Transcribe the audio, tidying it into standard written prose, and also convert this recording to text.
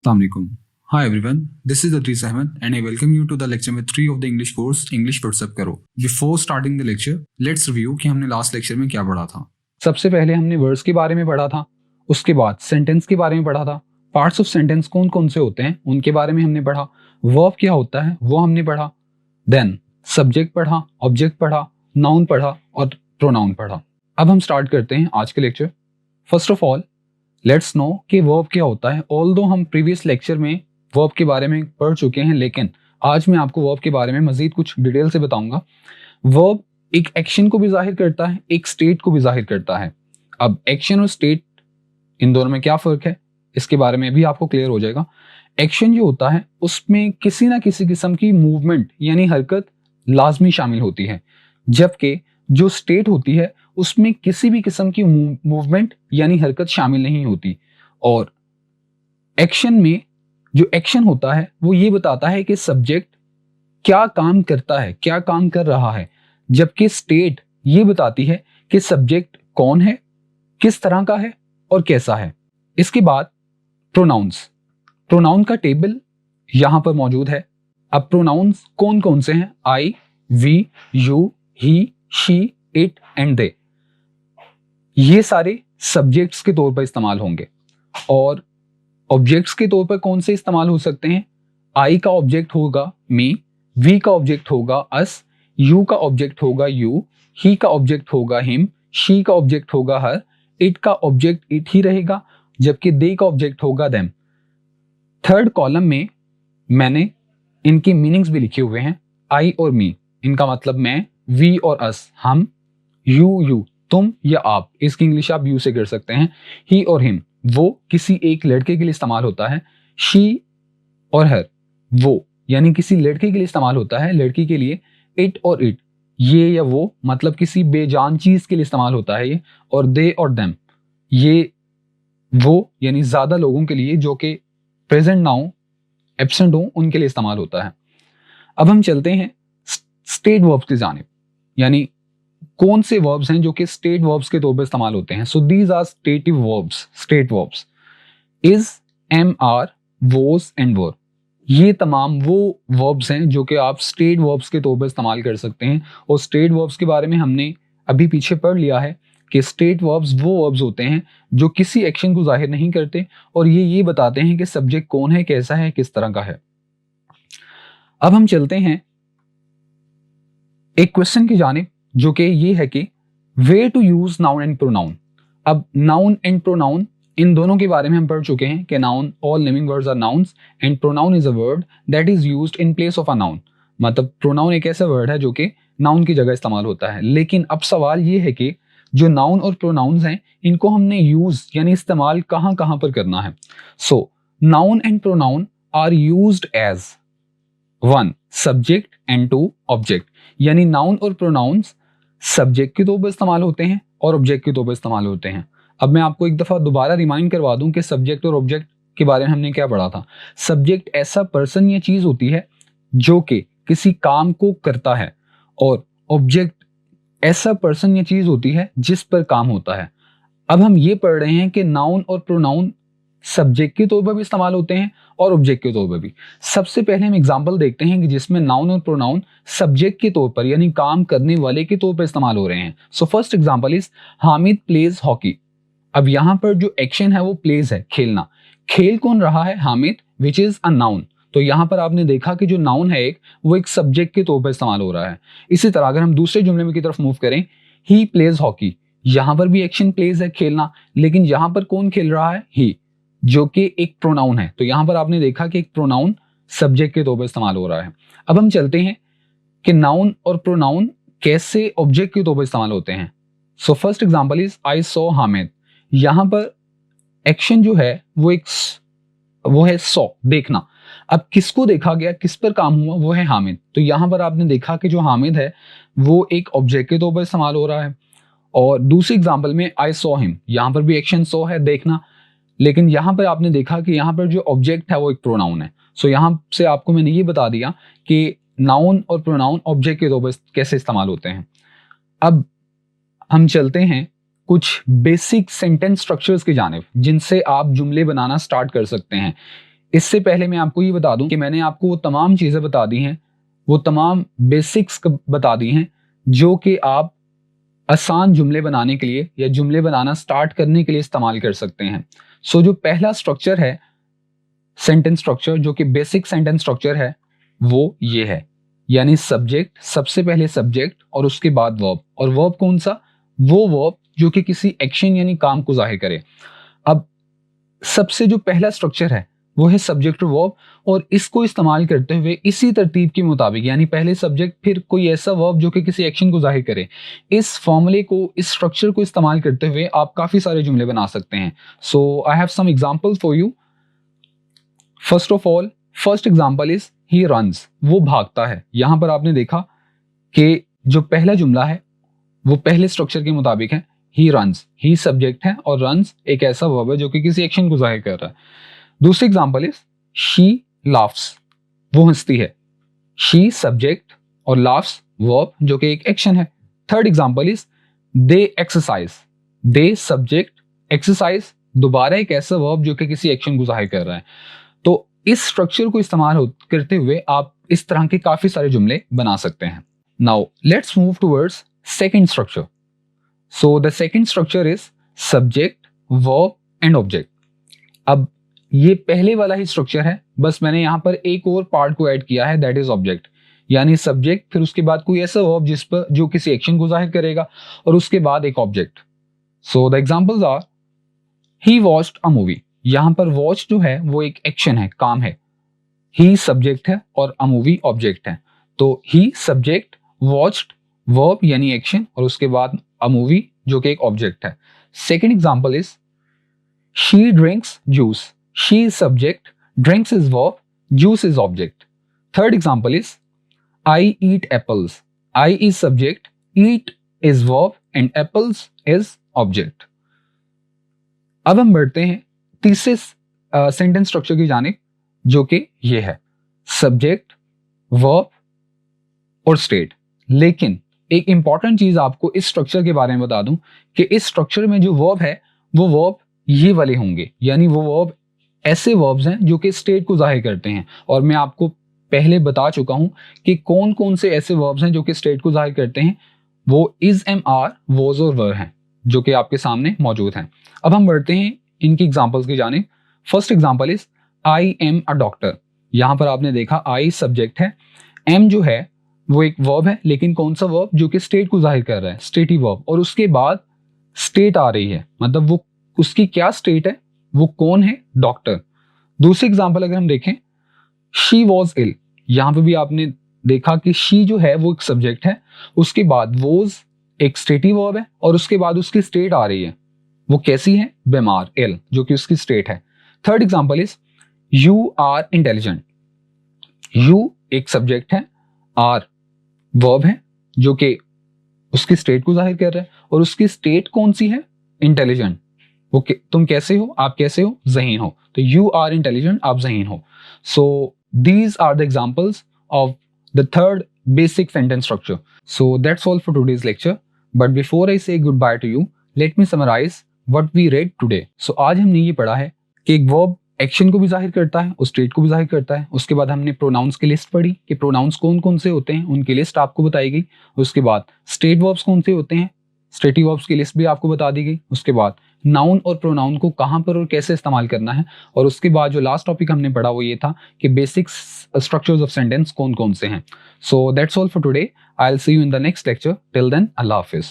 Assalamu alaikum. Hi everyone, this is Adris Ahmed and I welcome you to the lecture with 3 of the English course English WhatsApp करो. Before starting the lecture, let's review कि हमने last lecture में क्या पढ़ा था. सबसे पहले हमने वर्ड्स के बारे में पढ़ा था, उसके बाद सेंटेंस के बारे में पढ़ा था, पार्ट्स ऑफ सेंटेंस कौन कौन से होते हैं उनके बारे में हमने पढ़ा, वर्ब क्या होता है वो हमने पढ़ा, देन सब्जेक्ट पढ़ा, ऑब्जेक्ट पढ़ा, नाउन पढ़ा और प्रोनाउन पढ़ा. अब हम स्टार्ट करते हैं आज के lecture. First of all let's no कि वर्ब क्या होता है. ऑल्दो हम प्रीवियस लेक्चर में वर्ब के बारे में पढ़ चुके हैं, लेकिन आज मैं आपको वर्ब के बारे में मजीद कुछ डिटेल से बताऊंगा. वर्ब एक एक्शन को भी जाहिर करता है, एक स्टेट को भी जाहिर करता है. अब एक्शन और स्टेट इन दोनों में क्या फ़र्क है इसके बारे में भी आपको क्लियर हो जाएगा. एक्शन जो होता है उसमें किसी ना किसी किस्म की मूवमेंट यानी हरकत लाजमी शामिल होती है, जबकि जो स्टेट होती है उसमें किसी भी किस्म की मूवमेंट यानी हरकत शामिल नहीं होती. और एक्शन में जो एक्शन होता है वो ये बताता है कि सब्जेक्ट क्या काम करता है, क्या काम कर रहा है, जबकि स्टेट ये बताती है कि सब्जेक्ट कौन है, किस तरह का है और कैसा है. इसके बाद प्रोनाउंस. प्रोनाउन का टेबल यहां पर मौजूद है. अब प्रोनाउंस कौन कौन से हैं? I, we, you, he, she, it and they. ये सारे सब्जेक्ट्स के तौर पर इस्तेमाल होंगे. और ऑब्जेक्ट्स के तौर पर कौन से इस्तेमाल हो सकते हैं? आई का ऑब्जेक्ट होगा मी, वी का ऑब्जेक्ट होगा अस, यू का ऑब्जेक्ट होगा यू, ही का ऑब्जेक्ट होगा हिम, शी का ऑब्जेक्ट होगा हर, इट का ऑब्जेक्ट इट ही रहेगा, जबकि दे का ऑब्जेक्ट होगा देम. थर्ड कॉलम में मैंने इनके मीनिंग्स भी लिखे हुए हैं. आई और मी, इनका मतलब मैं, वी और अस हम, यू तुम या आप, इसकी इंग्लिश आप यू से कर सकते हैं. ही और हिम वो किसी एक लड़के के लिए इस्तेमाल होता है. शी और हर वो यानी किसी लड़के के लिए इस्तेमाल होता है, लड़की के लिए. इट और इट ये या वो मतलब किसी बेजान चीज के लिए इस्तेमाल होता है ये. और दे और देम ये वो यानी ज्यादा लोगों के लिए जो कि प्रेजेंट ना हो, एब्सेंट हो, उनके लिए इस्तेमाल होता है. अब हम चलते हैं स्टेट वर्ब्स की जानिब, यानी कौन से वर्ब्स हैं जो कि स्टेट वर्ब्स के तौर पर इस्तेमाल होते हैं. So these are stative verbs. State verbs is, am, are, was and were. ये तमाम वो वर्ब्स हैं जो कि आप स्टेट वर्ब्स के तौर पर इस्तेमाल कर सकते हैं. और स्टेट वर्ब्स के बारे में हमने अभी पीछे पढ़ लिया है कि स्टेट वर्ब्स वो वर्ब्स होते हैं जो किसी एक्शन को जाहिर नहीं करते और ये बताते हैं कि सब्जेक्ट कौन है, कैसा है, किस तरह का है. अब हम चलते हैं एक क्वेश्चन की जानिब जो कि ये है कि way to use noun and pronoun. अब नाउन एंड प्रोनाउन इन दोनों के बारे में हम पढ़ चुके हैं कि noun, all living words are nouns and pronoun is a word that is used in place of a noun. मतलब प्रोनाउन एक ऐसा वर्ड है जो कि नाउन की जगह इस्तेमाल होता है. लेकिन अब सवाल ये है कि जो नाउन और प्रोनाउंस हैं इनको हमने यूज यानी इस्तेमाल कहाँ कहाँ पर करना है. So noun and pronoun are used as 1 subject and 2 object. यानी नाउन और प्रोनाउंस सब्जेक्ट के तौर पर इस्तेमाल होते हैं और ऑब्जेक्ट के तौर पर इस्तेमाल होते हैं. अब मैं आपको एक दफ़ा दोबारा रिमाइंड करवा दूं कि सब्जेक्ट और ऑब्जेक्ट के बारे में हमने क्या पढ़ा था. सब्जेक्ट ऐसा पर्सन या चीज़ होती है जो कि किसी काम को करता है, और ऑब्जेक्ट ऐसा पर्सन या चीज़ होती है जिस पर काम होता है. अब हम ये पढ़ रहे हैं कि नाउन और प्रोनाउन सब्जेक्ट के तौर पर भी इस्तेमाल होते हैं और ऑब्जेक्ट के तौर पर भी. सबसे पहले हम एग्जांपल देखते हैं कि जिसमें नाउन और प्रोनाउन सब्जेक्ट के तौर पर यानी काम करने वाले के तौर पर इस्तेमाल हो रहे हैं. So first example is Hamid pledge hockey. अब यहां पर जो एक्शन है वो प्लेज है, खेलना. खेल कौन रहा है? Hamid, which is a noun. तो यहां पर आपने देखा कि जो नाउन है वो एक सब्जेक्ट के तौर पर इस्तेमाल हो रहा है. इसी तरह अगर हम दूसरे जुमले में की तरफ मूव करें, ही प्लेज हॉकी, यहां पर भी एक्शन प्लेज है, खेलना, लेकिन यहां पर कौन खेल रहा है? ही, जो कि एक प्रोनाउन है. तो यहां पर आपने देखा कि एक प्रोनाउन सब्जेक्ट के तौर पर इस्तेमाल हो रहा है. अब हम चलते हैं कि नाउन और प्रोनाउन कैसे ऑब्जेक्ट के तौर पर इस्तेमाल होते हैं. So first example is I saw Hamid. यहां पर एक्शन जो है वो है सॉ, देखना. अब किसको देखा गया, किस पर काम हुआ? वो है हामिद. तो यहां पर आपने देखा कि जो हामिद है वो एक ऑब्जेक्ट के तौर पर इस्तेमाल हो रहा है. और दूसरी एग्जांपल में आई सॉ हिम, यहां पर भी एक्शन सॉ है, देखना, लेकिन यहां पर आपने देखा कि यहां पर जो ऑब्जेक्ट है वो एक प्रोनाउन है. सो यहां से आपको मैंने ये बता दिया कि नाउन और प्रोनाउन ऑब्जेक्ट के तौर पर कैसे इस्तेमाल होते हैं. अब हम चलते हैं कुछ बेसिक सेंटेंस स्ट्रक्चर्स की जानिब जिनसे आप जुमले बनाना स्टार्ट कर सकते हैं. इससे पहले मैं आपको ये बता दूं कि मैंने आपको वो तमाम चीज़ें बता दी हैं, वो तमाम बेसिक्स बता दी हैं जो कि आप आसान जुमले बनाने के लिए या जुमले बनाना स्टार्ट करने के लिए इस्तेमाल कर सकते हैं। सो जो पहला स्ट्रक्चर है सेंटेंस स्ट्रक्चर, जो कि बेसिक सेंटेंस स्ट्रक्चर है, वो ये है, यानी सब्जेक्ट, सबसे पहले सब्जेक्ट और उसके बाद वर्ब। और वर्ब कौन सा? वो वर्ब जो कि किसी एक्शन यानी काम को जाहिर करे। अब सबसे जो पहला स्ट्रक्चर है वो है सब्जेक्ट और वर्ब, और इसको इस्तेमाल करते हुए इसी तरतीब के मुताबिक, यानी पहले सब्जेक्ट फिर कोई ऐसा वर्ब जो कि किसी एक्शन को जाहिर करे, इस फॉर्मूले को, इस स्ट्रक्चर को इस्तेमाल करते हुए आप काफ़ी सारे जुमले बना सकते हैं। So I have some example for you. First of all, first example is he runs, वो भागता है। यहां पर आपने देखा कि जो पहला जुमला है वो पहले स्ट्रक्चर के मुताबिक है, ही रन्स, ही सब्जेक्ट है और रन्स एक ऐसा वर्ब है जो कि किसी एक्शन को जाहिर कर रहा है। दूसरी एग्जाम्पल इज शी लाफ्स, वो हंसती है। शी सब्जेक्ट और लाफ्स वर्ब जो कि एक एक्शन है। Third example is they exercise, they subject, exercise दोबारा एक ऐसा वर्ब जो कि किसी एक्शन को जाहिर कर रहा है। तो इस स्ट्रक्चर को इस्तेमाल करते हुए आप इस तरह के काफी सारे जुमले बना सकते हैं। Now let's move towards second structure. So the second structure is subject, verb and object. अब ये पहले वाला ही स्ट्रक्चर है, बस मैंने यहाँ पर एक और पार्ट को ऐड किया है, दैट इज ऑब्जेक्ट। यानी सब्जेक्ट, फिर उसके बाद कोई ऐसा वर्ब जिस पर जो किसी एक्शन को जाहिर करेगा, और उसके बाद एक object. So the examples are he watched a movie. यहां पर वॉच जो है वो एक एक्शन है, काम है। ही सब्जेक्ट है और अ मूवी ऑब्जेक्ट है। तो ही सब्जेक्ट, वॉच्ड वर्ब यानी एक्शन, और उसके बाद अ मूवी जो कि एक ऑब्जेक्ट है। Second example is she drinks juice. She is subject, drinks is verb, juice is object. Third example is I eat apples. I is subject, eat is verb and apples is object. अब हम बढ़ते हैं तीसरे sentence structure की जानिब, जो कि ये है सब्जेक्ट, वर्ब और स्टेट। लेकिन एक इंपॉर्टेंट चीज आपको इस स्ट्रक्चर के बारे में बता दूं कि इस स्ट्रक्चर में जो वर्ब है वो वर्ब ये वाले होंगे, यानी वो वर्ब ऐसे वर्ब्स हैं जो कि स्टेट को जाहिर करते हैं। और मैं आपको पहले बता चुका हूं कि कौन कौन से ऐसे वर्ब्स हैं जो कि स्टेट को जाहिर करते हैं। वो इज, एम, आर, वॉज और वर हैं, जो कि आपके सामने मौजूद हैं। अब हम बढ़ते हैं इनकी एग्जांपल्स की जानिब। First example is I am a doctor. यहां पर आपने देखा आई सब्जेक्ट है, एम जो है वो एक वर्ब है, लेकिन कौन सा वर्ब? जो कि स्टेट को जाहिर कर रहा है, स्टेटिव वर्ब, और उसके बाद स्टेट आ रही है, मतलब वो उसकी क्या स्टेट है, वो कौन है? डॉक्टर। दूसरी एग्जांपल अगर हम देखें, शी वॉज इल। यहां पर भी आपने देखा कि शी जो है वो एक सब्जेक्ट है, उसके बाद वॉज एक स्टेटिव वर्ब है, और उसके बाद उसकी स्टेट आ रही है, वो कैसी है? बीमार, इल, जो कि उसकी स्टेट है। Third example is you are intelligent. You एक सब्जेक्ट है, आर वर्ब है जो कि उसकी स्टेट को जाहिर कर रहा है, और उसकी स्टेट कौन सी है? इंटेलिजेंट। वो तुम कैसे हो, आप कैसे हो? ज़हीन हो। तो यू आर इंटेलिजेंट, आप ज़हीन हो। So these are the examples of the third basic sentence structure. So that's all for today's lecture. But before I say goodbye to you, let me summarize what we read today. So आज हमने ये पढ़ा है कि एक verb action को भी जाहिर करता है और स्टेट को भी जाहिर करता है। उसके बाद हमने प्रोनाउंस की लिस्ट पढ़ी कि प्रोनाउंस कौन कौन से होते हैं, उनकी लिस्ट आपको बताई गई। उसके बाद स्टेट वर्ब्स कौन से होते हैं, स्टेटिव वर्ब्स की लिस्ट भी आपको बता दी गई। उसके बाद नाउन और प्रोनाउन को कहाँ पर और कैसे इस्तेमाल करना है, और उसके बाद जो लास्ट टॉपिक हमने पढ़ा वो ये था कि बेसिक स्ट्रक्चर्स ऑफ सेंटेंस कौन कौन से हैं। So that's all for today. I'll see you in the next lecture. Till then, Allah Hafiz.